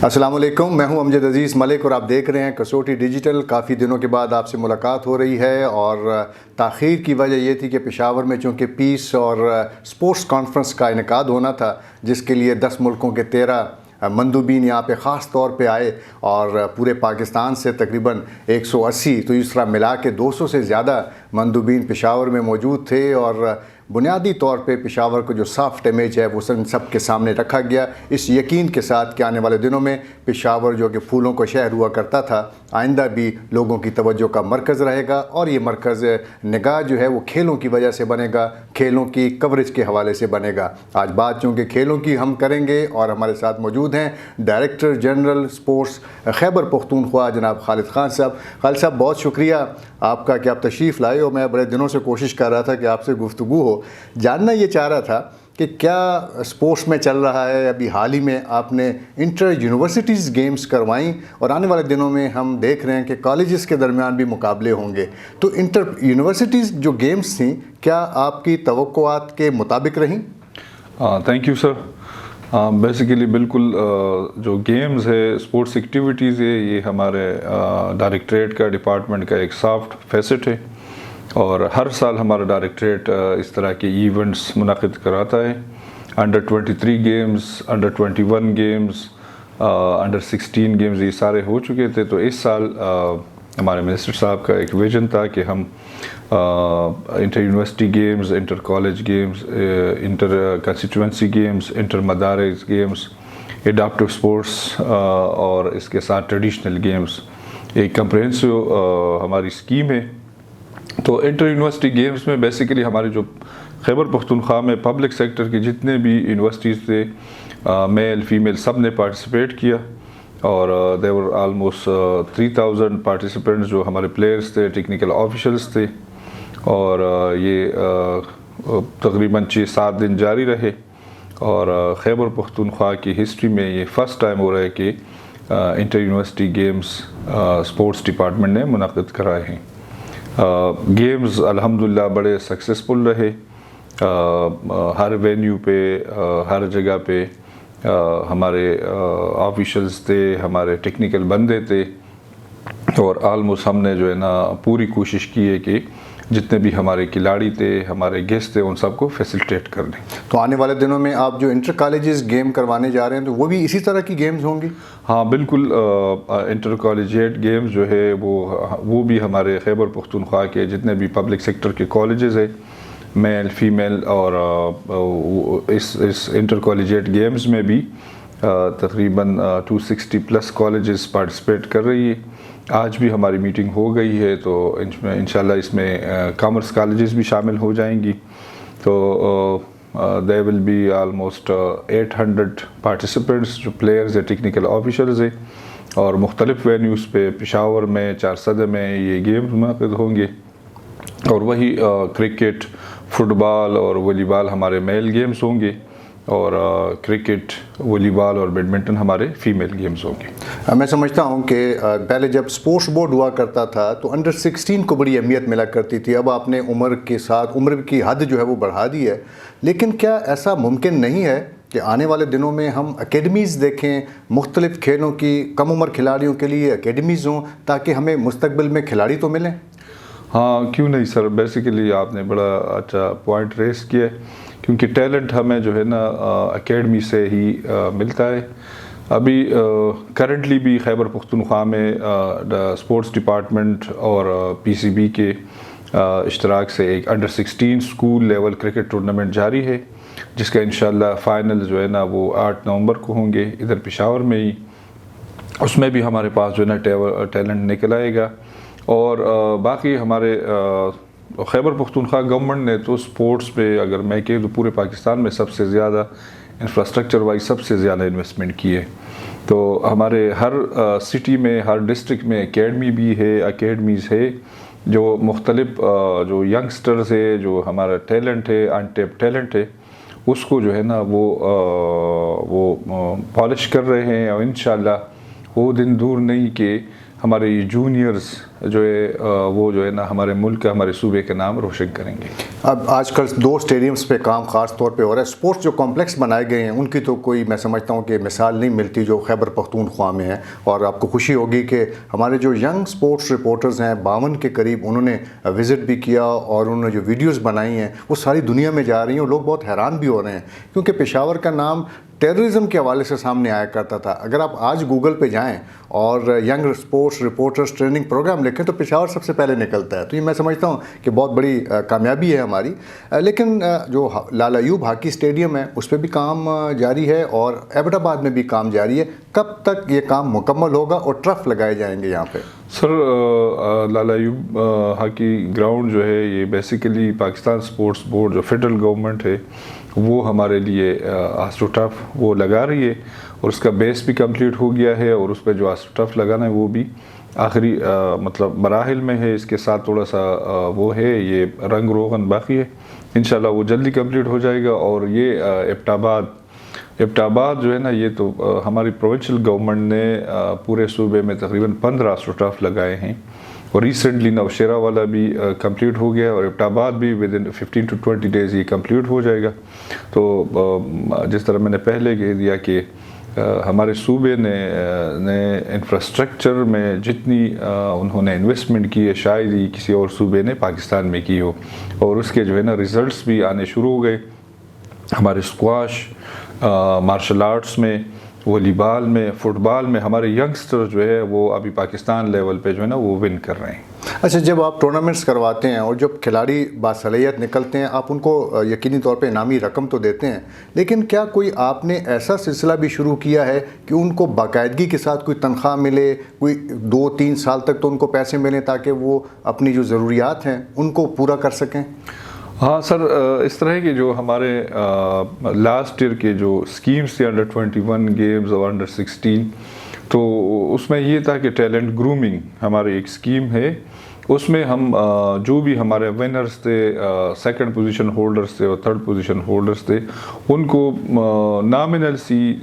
السلام علیکم، میں ہوں امجد عزیز ملک اور آپ دیکھ رہے ہیں کسوٹی ڈیجیٹل۔ کافی دنوں کے بعد آپ سے ملاقات ہو رہی ہے اور تاخیر کی وجہ یہ تھی کہ پشاور میں چونکہ پیس اور سپورٹس کانفرنس کا انعقاد ہونا تھا، جس کے لیے 10 ملکوں کے 13 مندوبین یہاں پہ خاص طور پہ آئے اور پورے پاکستان سے تقریباً 180 تو اس طرح ملا کے 200 سے زیادہ مندوبین پشاور میں موجود تھے، اور بنیادی طور پہ پشاور کو جو سافٹ امیج ہے وہ سب کے سامنے رکھا گیا، اس یقین کے ساتھ کہ آنے والے دنوں میں پشاور جو کہ پھولوں کا شہر ہوا کرتا تھا، آئندہ بھی لوگوں کی توجہ کا مرکز رہے گا، اور یہ مرکز نگاہ جو ہے وہ کھیلوں کی وجہ سے بنے گا، کھیلوں کی کوریج کے حوالے سے بنے گا۔ آج بات چونکہ کھیلوں کی ہم کریں گے، اور ہمارے ساتھ موجود ہیں director general sports Khyber Pakhtunkhwa جناب خالد خان صاحب۔ خالد صاحب، بہت شکریہ آپ کا کہ آپ تشریف لائے، اور میں بڑے دنوں سے کوشش کر رہا تھا کہ آپ سے گفتگو ہو۔ جاننا یہ چاہ رہا تھا کہ کیا سپورٹس میں چل رہا ہے، ابھی حال ہی میں آپ نے انٹر یونیورسٹیز گیمز کروائیں، اور آنے والے دنوں میں ہم دیکھ رہے ہیں کہ کالجز کے درمیان بھی مقابلے ہوں گے، تو انٹر یونیورسٹیز جو گیمز تھیں کیا آپ کی توقعات کے مطابق رہیں؟ Thank you sir. بیسیکلی بالکل جو گیمز ہے، اسپورٹس ایکٹیویٹیز ہے، یہ ہمارے ڈائریکٹریٹ کا، ڈپارٹمنٹ کا ایک سافٹ فیسٹ ہے، اور ہر سال ہمارا ڈائریکٹریٹ اس طرح کے ایونٹس منعقد کراتا ہے۔ Under 23 games, under 21 games, under 16 games یہ سارے ہو چکے تھے، تو اس سال ہمارے منسٹر صاحب کا ایک ویژن تھا کہ ہم inter university games, inter college games, inter constituency games, inter مدارس گیمز، اڈاپٹیو سپورٹس، اور اس کے ساتھ ٹریڈیشنل گیمز، ایک کمپریہنسو ہماری اسکیم ہے۔ تو انٹر یونیورسٹی گیمز میں بیسیکلی ہمارے جو خیبر پختونخوا میں پبلک سیکٹر کے جتنے بھی یونیورسٹیز تھے، میل فیمیل سب نے پارٹیسپیٹ کیا، اور دے ور آلموسٹ 3000 پارٹیسپینٹس جو ہمارے پلیئرز تھے، ٹیکنیکل آفیشلز تھے، اور یہ تقریباً 6-7 دن جاری رہے، اور خیبر پختونخوا کی ہسٹری میں یہ فرسٹ ٹائم ہو رہا ہے کہ inter university games sports department نے منعقد کرائے ہیں۔ گیمز الحمدللہ بڑے سکسیسفل رہے، ہر وینیو پہ، ہر جگہ پہ ہمارے آفیشلز تھے، ہمارے ٹیکنیکل بندے تھے، اور آلموسٹ ہم نے جو ہے نا پوری کوشش کی ہے کہ جتنے بھی ہمارے کھلاڑی تھے، ہمارے گیسٹ تھے، ان سب کو فیسیلیٹیٹ کر دیں۔ تو آنے والے دنوں میں آپ جو انٹر کالجز گیم کروانے جا رہے ہیں تو وہ بھی اسی طرح کی گیمز ہوں گی؟ ہاں بالکل، انٹر کالجیٹ گیمز جو ہے وہ بھی ہمارے خیبر پختونخوا کے جتنے بھی پبلک سیکٹر کے کالجز ہیں، میل فیمیل، اور اس انٹر کالجیٹ گیمز میں بھی تقریباً 260+ کالجز پارٹیسپیٹ کر رہی ہے۔ آج بھی ہماری میٹنگ ہو گئی ہے، تو انشاءاللہ اس میں کامرس کالجز بھی شامل ہو جائیں گی، تو there will be almost 800 participants جو پلیئرز ہیں، ٹیکنیکل آفیشرز ہیں، اور مختلف وینیوز پہ پشاور میں، چارسدہ میں یہ گیمز منعقد ہوں گے، اور وہی کرکٹ، فٹ بال اور والی بال ہمارے میل گیمز ہوں گے، اور کرکٹ، والی بال اور بیڈمنٹن ہمارے فیمیل گیمز ہوں گے۔ میں سمجھتا ہوں کہ پہلے جب سپورٹس بورڈ ہوا کرتا تھا تو انڈر 16 کو بڑی اہمیت ملا کرتی تھی، اب آپ نے عمر کے ساتھ عمر کی حد جو ہے وہ بڑھا دی ہے، لیکن کیا ایسا ممکن نہیں ہے کہ آنے والے دنوں میں ہم اکیڈمیز دیکھیں، مختلف کھیلوں کی کم عمر کھلاڑیوں کے لیے اکیڈمیز ہوں، تاکہ ہمیں مستقبل میں کھلاڑی تو ملیں؟ ہاں کیوں نہیں سر، بیسیکلی آپ نے بڑا اچھا پوائنٹ ریس کیا ہے، کیونکہ ٹیلنٹ ہمیں جو ہے نا اکیڈمی سے ہی ملتا ہے۔ ابھی کرنٹلی بھی خیبر پختونخوا میں اسپورٹس ڈپارٹمنٹ اور PCB کے اشتراک سے ایک under 16 school level cricket tournament جاری ہے، جس کا انشاءاللہ فائنل جو ہے نا وہ 8 نومبر کو ہوں گے ادھر پشاور میں ہی۔ اس میں بھی ہمارے پاس جو ہے نا ٹیلنٹ نکل آئے گا، اور باقی ہمارے خیبر پختونخوا گورنمنٹ نے تو سپورٹس پہ اگر میں کہوں تو پورے پاکستان میں سب سے زیادہ انفراسٹرکچر وائز سب سے زیادہ انویسٹمنٹ کی ہے، تو ہمارے ہر سٹی میں، ہر ڈسٹرکٹ میں اکیڈمی بھی ہے، اکیڈمیز ہے، جو مختلف جو ینگسٹرز ہے، جو ہمارا ٹیلنٹ ہے، انٹیپ ٹیلنٹ ہے، اس کو جو ہے نا وہ پالش کر رہے ہیں، اور انشاءاللہ وہ دن دور نہیں کہ ہمارے یہ جونیئرز جو ہے وہ جو ہے نا ہمارے ملک کا ہمارے صوبے کے نام روشن کریں گے. اب آج کل 2 اسٹیڈیمز پہ کام خاص طور پہ ہو رہا ہے. اسپورٹس جو کمپلیکس بنائے گئے ہیں ان کی تو کوئی میں سمجھتا ہوں کہ مثال نہیں ملتی جو خیبر پختونخوا میں ہے. اور آپ کو خوشی ہوگی کہ ہمارے جو ینگ اسپورٹس رپورٹرز ہیں 52 کے قریب انہوں نے وزٹ بھی کیا اور انہوں نے جو ویڈیوز بنائی ہیں وہ ساری دنیا میں جا رہی ہیں اور لوگ بہت حیران بھی ہو رہے ہیں کیونکہ پشاور کا نام ٹیررزم کے حوالے سے سامنے آیا کرتا تھا. اگر آپ آج گوگل پہ جائیں اور young sports reporters training program لکھیں تو پشاور سب سے پہلے نکلتا ہے. تو یہ میں سمجھتا ہوں کہ بہت بڑی کامیابی ہے ہماری. لیکن جو لال ایوب ہاکی اسٹیڈیم ہے اس پہ بھی کام جاری ہے اور ایبٹ آباد میں بھی کام جاری ہے. کب تک یہ کام مکمل ہوگا اور ٹرف لگائے جائیں گے یہاں پہ؟ سر لال ایوب ہاکی گراؤنڈ جو ہے یہ بیسیکلی پاکستان اسپورٹس بورڈ جو فیڈرل گورنمنٹ ہے وہ ہمارے لیے آسٹرو ٹرف وہ لگا رہی ہے اور اس کا بیس بھی کمپلیٹ ہو گیا ہے اور اس پہ جو آسٹرو ٹرف لگانا ہے وہ بھی آخری مطلب مراحل میں ہے. اس کے ساتھ تھوڑا سا وہ ہے یہ رنگ روغن باقی ہے. انشاءاللہ وہ جلدی کمپلیٹ ہو جائے گا. اور یہ ایبٹ آباد جو ہے نا یہ تو ہماری پروونشل گورنمنٹ نے پورے صوبے میں تقریباً 15 آسٹرو ٹرف لگائے ہیں اور ریسنٹلی نوشیرہ والا بھی کمپلیٹ ہو گیا اور ایبٹ آباد بھی ود ان 15 to 20 days یہ کمپلیٹ ہو جائے گا. تو جس طرح میں نے پہلے کہہ دیا کہ ہمارے صوبے نے انفراسٹرکچر میں جتنی انہوں نے انویسٹمنٹ کی ہے شاید ہی کسی اور صوبے نے پاکستان میں کی ہو اور اس کے جو ہے نا ریزلٹس بھی آنے شروع ہو گئے. ہمارے اسکواش مارشل آرٹس میں والی بال میں فٹ بال میں ہمارے ینگسٹر جو ہے وہ ابھی پاکستان لیول پہ جو ہے نا وہ ون کر رہے ہیں. اچھا جب آپ ٹورنامنٹس کرواتے ہیں اور جب کھلاڑی باصلاحیت نکلتے ہیں آپ ان کو یقینی طور پہ انعامی رقم تو دیتے ہیں لیکن کیا کوئی آپ نے ایسا سلسلہ بھی شروع کیا ہے کہ ان کو باقاعدگی کے ساتھ کوئی تنخواہ ملے کوئی 2-3 سال تک تو ان کو پیسے ملیں تاکہ وہ اپنی جو ضروریات ہیں ان کو پورا کر سکیں؟ ہاں سر اس طرح کے جو ہمارے لاسٹ ایئر کے جو اسکیمس تھے انڈر 21 گیمز اور انڈر 16 تو اس میں یہ تھا کہ ٹیلنٹ گرومنگ ہماری ایک اسکیم ہے. اس میں ہم جو بھی ہمارے ونرز تھے 2nd پوزیشن ہولڈرز تھے اور 3rd پوزیشن ہولڈرز تھے ان کو نامنل سی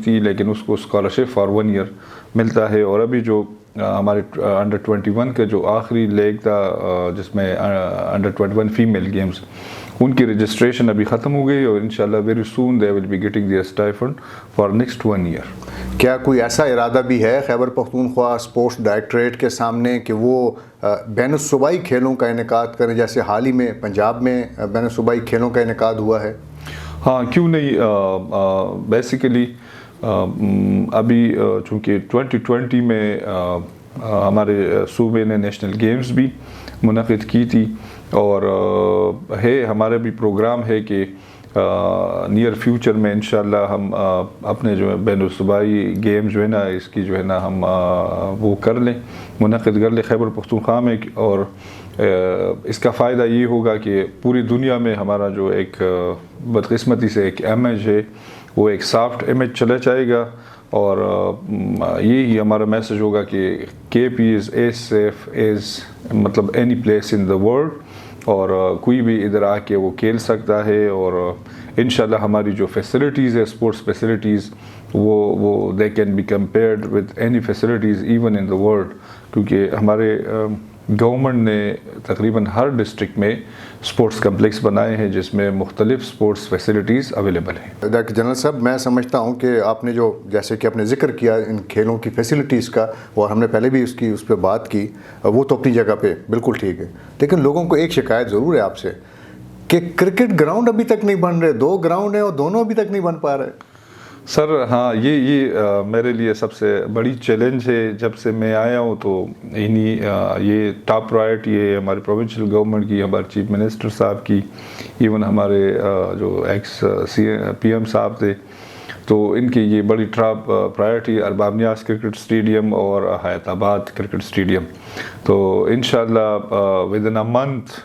تھی لیکن اس کو اسکالرشپ فار 1 year ملتا ہے. اور ابھی جو ہمارے انڈر 21 کا جو آخری لیگ تھا جس میں انڈر 21 فیمیل گیمز ان کی رجسٹریشن ابھی ختم ہو گئی اور انشاءاللہ very soon they will be getting their stipend for next 1 year. کیا کوئی ایسا ارادہ بھی ہے خیبر پختونخوا اسپورٹس ڈائریکٹریٹ کے سامنے کہ وہ بین الصوبائی کھیلوں کا انعقاد کریں جیسے حال ہی میں پنجاب میں بین الصوبائی کھیلوں کا انعقاد ہوا ہے؟ ہاں کیوں نہیں. بیسیکلی ابھی چونکہ 2020 میں ہمارے صوبے نے نیشنل گیمز بھی منعقد کی تھی اور ہے ہمارا بھی پروگرام ہے کہ نیئر فیوچر میں انشاءاللہ ہم اپنے جو ہے بین الصوبائی گیم جو ہے نا اس کی جو ہے نا ہم وہ کر لیں منعقد کر لیں خیبر پختونخوا میں. اور اس کا فائدہ یہ ہوگا کہ پوری دنیا میں ہمارا جو ایک بدقسمتی سے ایک امیج ہے وہ ایک سافٹ امیج چلا جائے گا اور یہی ہمارا میسج ہوگا کہ کے پی از ایز سیف ایز مطلب any place in the world اور کوئی بھی ادھر آ کے وہ کھیل سکتا ہے. اور انشاءاللہ ہماری جو فیسلٹیز ہے اسپورٹس فیسلٹیز وہ they can be compared with any facilities even in the world کیونکہ ہمارے گورنمنٹ نے تقریباً ہر ڈسٹرکٹ میں اسپورٹس کمپلیکس بنائے ہیں جس میں مختلف اسپورٹس فیسلٹیز اویلیبل ہیں. ڈاکٹر جنرل صاحب میں سمجھتا ہوں کہ آپ نے جو جیسے کہ آپ نے ذکر کیا ان کھیلوں کی فیسلٹیز کا اور ہم نے پہلے بھی اس پہ بات کی وہ تو اپنی جگہ پہ بالکل ٹھیک ہے لیکن لوگوں کو ایک شکایت ضرور ہے آپ سے کہ کرکٹ گراؤنڈ ابھی تک نہیں بن رہے. 2 گراؤنڈ ہیں اور دونوں ابھی تک نہیں بن پا رہے. سر ہاں یہ میرے لیے سب سے بڑی چیلنج ہے. جب سے میں آیا ہوں تو یہ ٹاپ پرائرٹی ہے ہماری پروونشل گورنمنٹ کی ہمارے چیف منسٹر صاحب کی ایون ہمارے جو ایکس پی ایم صاحب تھے تو ان کی یہ بڑی ٹاپ پرائرٹی ارباب نیاز کرکٹ اسٹیڈیم اور حیات آباد کرکٹ اسٹیڈیم. تو انشاءاللہ ود ان اے منتھ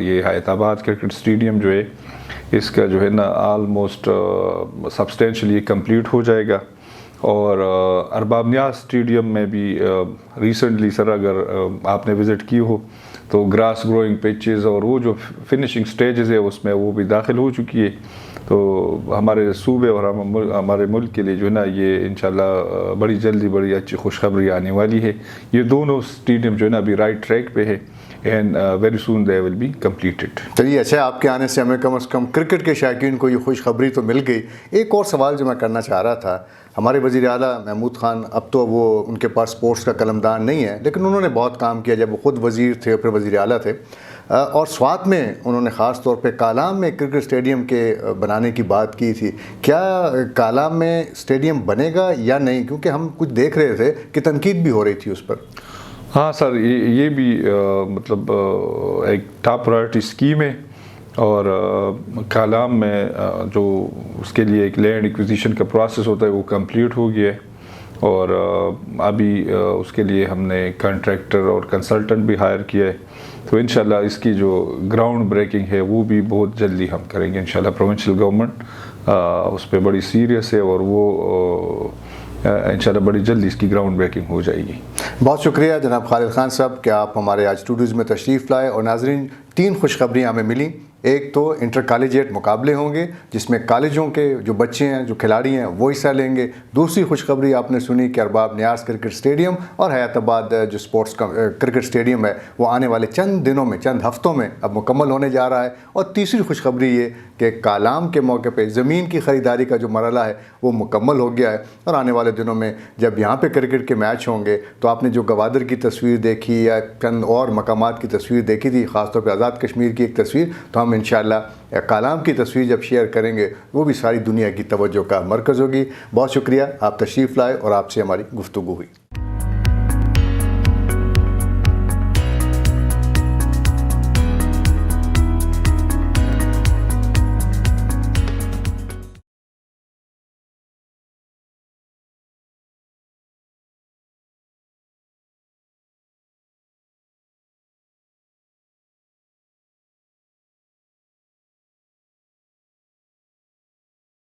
یہ حیات آباد کرکٹ اسٹیڈیم جو ہے اس کا جو ہے نا آلموسٹ سبسٹینشلی کمپلیٹ ہو جائے گا. اور ارباب نیاز اسٹیڈیم میں بھی ریسنٹلی سر اگر آپ نے وزٹ کی ہو تو گراس گروئنگ پچز اور وہ جو فنشنگ سٹیجز ہے اس میں وہ بھی داخل ہو چکی ہے. تو ہمارے صوبے اور ہمارے ملک کے لیے جو ہے نا یہ انشاءاللہ بڑی جلدی بڑی اچھی خوشخبری آنے والی ہے. یہ دونوں اسٹیڈیم جو ہے نا ابھی رائٹ ٹریک پہ ہے and very soon they will be completed. چلیے اچھا، آپ کے آنے سے ہمیں کم از کم کرکٹ کے شائقین کو یہ خوشخبری تو مل گئی. ایک اور سوال جو میں کرنا چاہ رہا تھا، ہمارے وزیر اعلیٰ محمود خان، اب تو وہ ان کے پاس اسپورٹس کا قلمدان نہیں ہے، لیکن انہوں نے بہت کام کیا جب وہ خود وزیر تھے اور پھر وزیر اعلیٰ تھے، اور سوات میں انہوں نے خاص طور پہ کالام میں کرکٹ اسٹیڈیم کے بنانے کی بات کی تھی. کیا کالام میں اسٹیڈیم بنے گا یا نہیں؟ کیونکہ ہم کچھ دیکھ رہے تھے کہ تنقید بھی ہو رہی تھی اس پر. ہاں سر، یہ بھی مطلب ایک ٹاپ پرائرٹی اسکیم ہے، اور کالام میں جو اس کے لیے ایک لینڈ ایکوزیشن کا پروسیس ہوتا ہے وہ کمپلیٹ ہو گیا ہے، اور ابھی اس کے لیے ہم نے کنٹریکٹر اور کنسلٹنٹ بھی ہائر کیا ہے. تو انشاءاللہ اس کی جو گراؤنڈ بریکنگ ہے وہ بھی بہت جلدی ہم کریں گے انشاءاللہ. پروونشل گورنمنٹ اس پہ بڑی سیریس ہے، اور وہ انشاءاللہ بڑی جلدی اس کی گراؤنڈ بریکنگ ہو جائے گی. بہت شکریہ جناب خالد خان صاحب کہ آپ ہمارے آج اسٹوڈیوز میں تشریف لائے. اور ناظرین، 3 خوشخبریاں ہمیں ملیں. ایک تو انٹر کالجیٹ مقابلے ہوں گے جس میں کالجوں کے جو بچے ہیں، جو کھلاڑی ہیں، وہ حصہ لیں گے. دوسری خوشخبری آپ نے سنی کہ ارباب نیاز کرکٹ اسٹیڈیم اور حیات آباد جو اسپورٹس کرکٹ اسٹیڈیم ہے وہ آنے والے چند دنوں میں، چند ہفتوں میں اب مکمل ہونے جا رہا ہے. اور تیسری خوشخبری یہ کہ کالام کے موقع پہ زمین کی خریداری کا جو مرحلہ ہے وہ مکمل ہو گیا ہے، اور آنے والے دنوں میں جب یہاں پہ کرکٹ کے میچ ہوں گے تو آپ نے جو گوادر کی تصویر دیکھی یا چند اور مقامات کی تصویر دیکھی تھی، خاص طور پہ آزاد کشمیر کی ایک تصویر، تو ہم انشاءاللہ کالام کی تصویر جب شیئر کریں گے وہ بھی ساری دنیا کی توجہ کا مرکز ہوگی. بہت شکریہ، آپ تشریف لائے اور آپ سے ہماری گفتگو ہوئی.